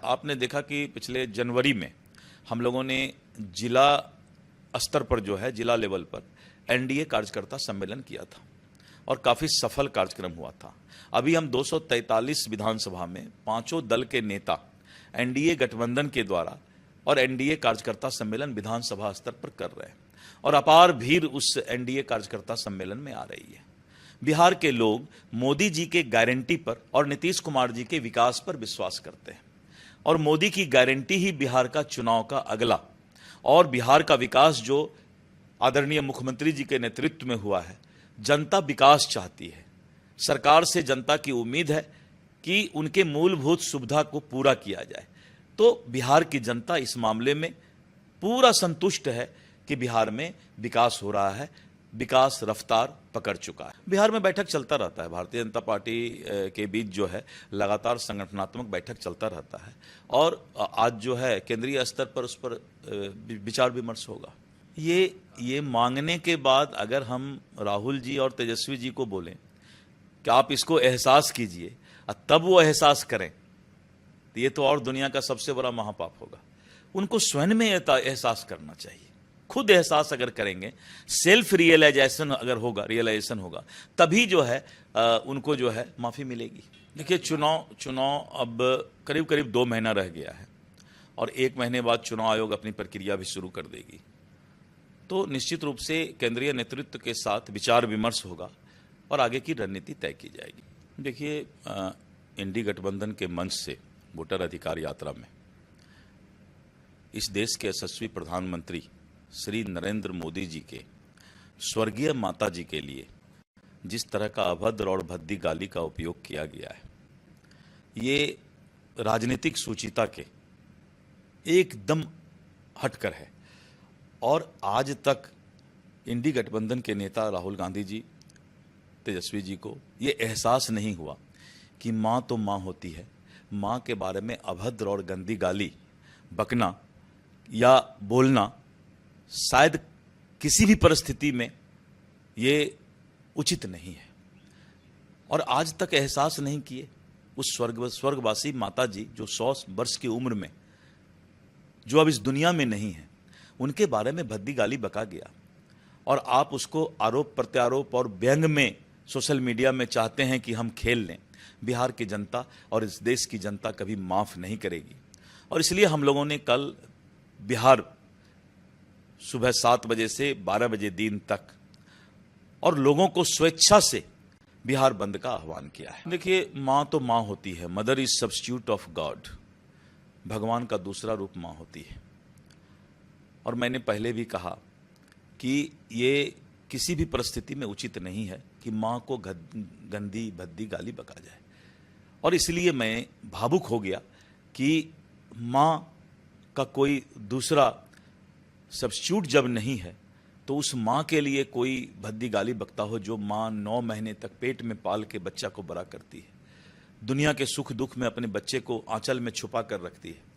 आपने देखा कि पिछले जनवरी में हम लोगों ने जिला स्तर पर जो है जिला लेवल पर एनडीए कार्यकर्ता सम्मेलन किया था और काफ़ी सफल कार्यक्रम हुआ था। अभी हम 243 विधानसभा में पांचों दल के नेता एनडीए गठबंधन के द्वारा और एनडीए कार्यकर्ता सम्मेलन विधानसभा स्तर पर कर रहे हैं और अपार भीड़ उस एनडीए कार्यकर्ता सम्मेलन में आ रही है। बिहार के लोग मोदी जी के गारंटी पर और नीतीश कुमार जी के विकास पर विश्वास करते हैं और मोदी की गारंटी ही बिहार का चुनाव का अगला और बिहार का विकास जो आदरणीय मुख्यमंत्री जी के नेतृत्व में हुआ है। जनता विकास चाहती है, सरकार से जनता की उम्मीद है कि उनके मूलभूत सुविधा को पूरा किया जाए। तो बिहार की जनता इस मामले में पूरा संतुष्ट है कि बिहार में विकास हो रहा है, विकास रफ्तार पकड़ चुका है। बिहार में बैठक चलता रहता है, भारतीय जनता पार्टी के बीच जो है लगातार संगठनात्मक बैठक चलता रहता है और आज जो है केंद्रीय स्तर पर उस पर विचार विमर्श होगा। ये मांगने के बाद अगर हम राहुल जी और तेजस्वी जी को बोलें कि आप इसको एहसास कीजिए तब वो एहसास करें तो ये तो और दुनिया का सबसे बड़ा महापाप होगा। उनको स्वयं में एहसास करना चाहिए। खुद एहसास अगर करेंगे, सेल्फ रियलाइजेशन अगर होगा तभी जो है उनको जो है माफ़ी मिलेगी। देखिए चुनाव अब करीब करीब 2 महीना रह गया है और 1 महीने बाद चुनाव आयोग अपनी प्रक्रिया भी शुरू कर देगी। तो निश्चित रूप से केंद्रीय नेतृत्व के साथ विचार विमर्श होगा और आगे की रणनीति तय की जाएगी। देखिए इंडी गठबंधन के मंच से वोटर अधिकार यात्रा में इस देश के यशस्वी प्रधानमंत्री श्री नरेंद्र मोदी जी के स्वर्गीय माता जी के लिए जिस तरह का अभद्र और भद्दी गाली का उपयोग किया गया है, ये राजनीतिक सूचिता के एकदम हटकर है और आज तक इंडी गठबंधन के नेता राहुल गांधी जी, तेजस्वी जी को ये एहसास नहीं हुआ कि माँ तो माँ होती है। माँ के बारे में अभद्र और गंदी गाली बकना या बोलना शायद किसी भी परिस्थिति में ये उचित नहीं है और आज तक एहसास नहीं किए उस स्वर्गवासी माता जी जो 100 वर्ष की उम्र में जो अब इस दुनिया में नहीं है, उनके बारे में भद्दी गाली बका गया और आप उसको आरोप प्रत्यारोप और व्यंग में सोशल मीडिया में चाहते हैं कि हम खेल लें। बिहार की जनता और इस देश की जनता कभी माफ़ नहीं करेगी और इसलिए हम लोगों ने कल बिहार सुबह 7 बजे से 12 बजे दिन तक और लोगों को स्वेच्छा से बिहार बंद का आह्वान किया है। देखिए माँ तो माँ होती है, mother is substitute of God, भगवान का दूसरा रूप माँ होती है और मैंने पहले भी कहा कि ये किसी भी परिस्थिति में उचित नहीं है कि माँ को गंदी भद्दी गाली बका जाए और इसलिए मैं भावुक हो गया कि माँ का कोई दूसरा सब्स्टिट्यूट जब नहीं है तो उस माँ के लिए कोई भद्दी गाली बकता हो जो माँ 9 महीने तक पेट में पाल के बच्चा को बड़ा करती है, दुनिया के सुख दुख में अपने बच्चे को आंचल में छुपा कर रखती है।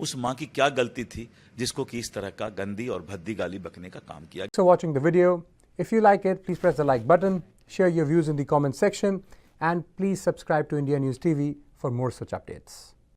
उस माँ की क्या गलती थी जिसको कि इस तरह का गंदी और भद्दी गाली बकने का काम किया। So watching the video, if you like it, please press the like button, share your views in the comment section and please subscribe to India News TV for more such updates.